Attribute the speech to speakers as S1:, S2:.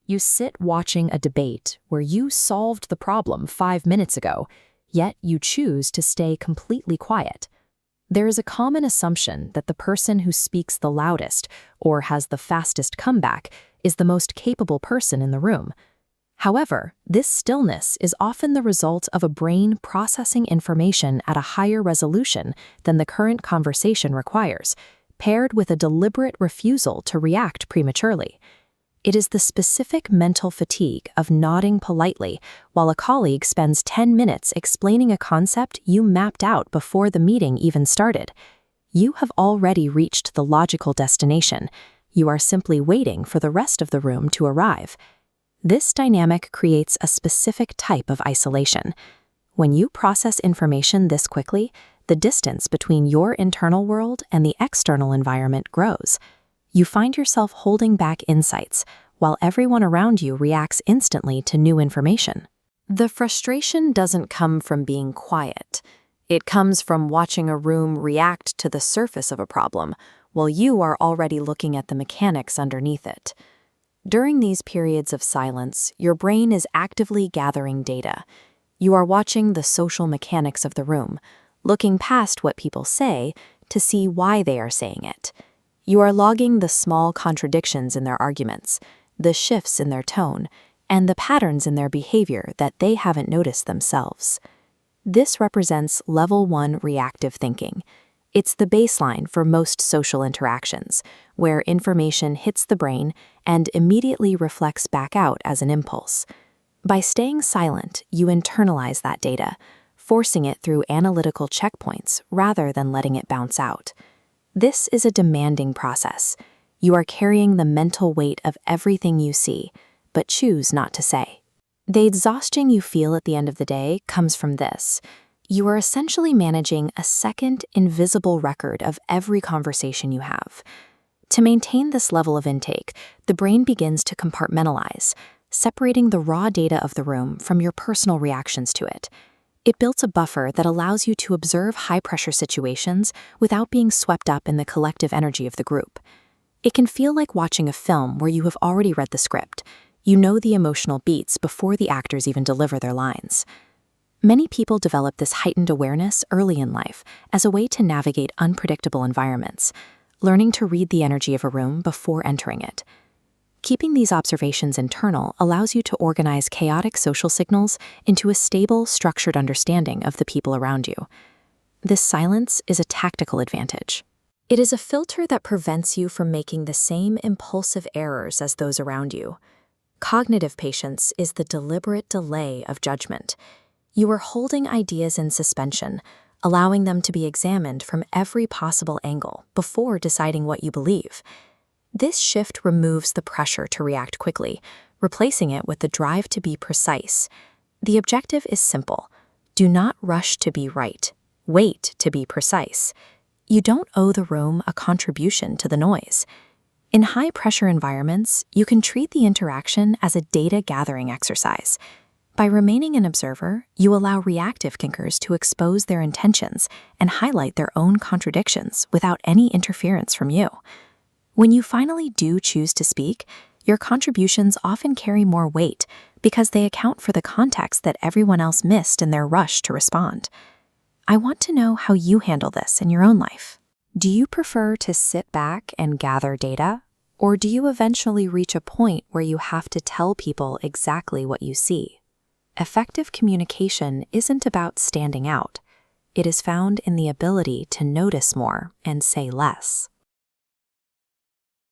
S1: You sit watching a debate where you solved the problem 5 minutes ago, yet you choose to stay completely quiet. There is a common assumption that the person who speaks the loudest or has the fastest comeback is the most capable person in the room. However, this stillness is often the result of a brain processing information at a higher resolution than the current conversation requires, paired with a deliberate refusal to react prematurely. It is the specific mental fatigue of nodding politely while a colleague spends 10 minutes explaining a concept you mapped out before the meeting even started. You have already reached the logical destination. You are simply waiting for the rest of the room to arrive. This dynamic creates a specific type of isolation. When you process information this quickly, the distance between your internal world and the external environment grows. You find yourself holding back insights, while everyone around you reacts instantly to new information. The frustration doesn't come from being quiet. It comes from watching a room react to the surface of a problem, while you are already looking at the mechanics underneath it. During these periods of silence, your brain is actively gathering data. You are watching the social mechanics of the room, looking past what people say to see why they are saying it. You are logging the small contradictions in their arguments, the shifts in their tone, and the patterns in their behavior that they haven't noticed themselves. This represents level 1 reactive thinking. It's the baseline for most social interactions, where information hits the brain and immediately reflects back out as an impulse. By staying silent, you internalize that data, forcing it through analytical checkpoints rather than letting it bounce out. This is a demanding process. You are carrying the mental weight of everything you see, but choose not to say. The exhaustion you feel at the end of the day comes from this. You are essentially managing a second, invisible record of every conversation you have. To maintain this level of intake, the brain begins to compartmentalize, separating the raw data of the room from your personal reactions to it. It builds a buffer that allows you to observe high-pressure situations without being swept up in the collective energy of the group. It can feel like watching a film where you have already read the script. You know the emotional beats before the actors even deliver their lines. Many people develop this heightened awareness early in life as a way to navigate unpredictable environments, learning to read the energy of a room before entering it. Keeping these observations internal allows you to organize chaotic social signals into a stable, structured understanding of the people around you. This silence is a tactical advantage. It is a filter that prevents you from making the same impulsive errors as those around you. Cognitive patience is the deliberate delay of judgment. You are holding ideas in suspension, allowing them to be examined from every possible angle before deciding what you believe. This shift removes the pressure to react quickly, replacing it with the drive to be precise. The objective is simple. Do not rush to be right. Wait to be precise. You don't owe the room a contribution to the noise. In high-pressure environments, you can treat the interaction as a data-gathering exercise. By remaining an observer, you allow reactive thinkers to expose their intentions and highlight their own contradictions without any interference from you. When you finally do choose to speak, your contributions often carry more weight because they account for the context that everyone else missed in their rush to respond. I want to know how you handle this in your own life. Do you prefer to sit back and gather data, or do you eventually reach a point where you have to tell people exactly what you see? Effective communication isn't about standing out. It is found in the ability to notice more and say less.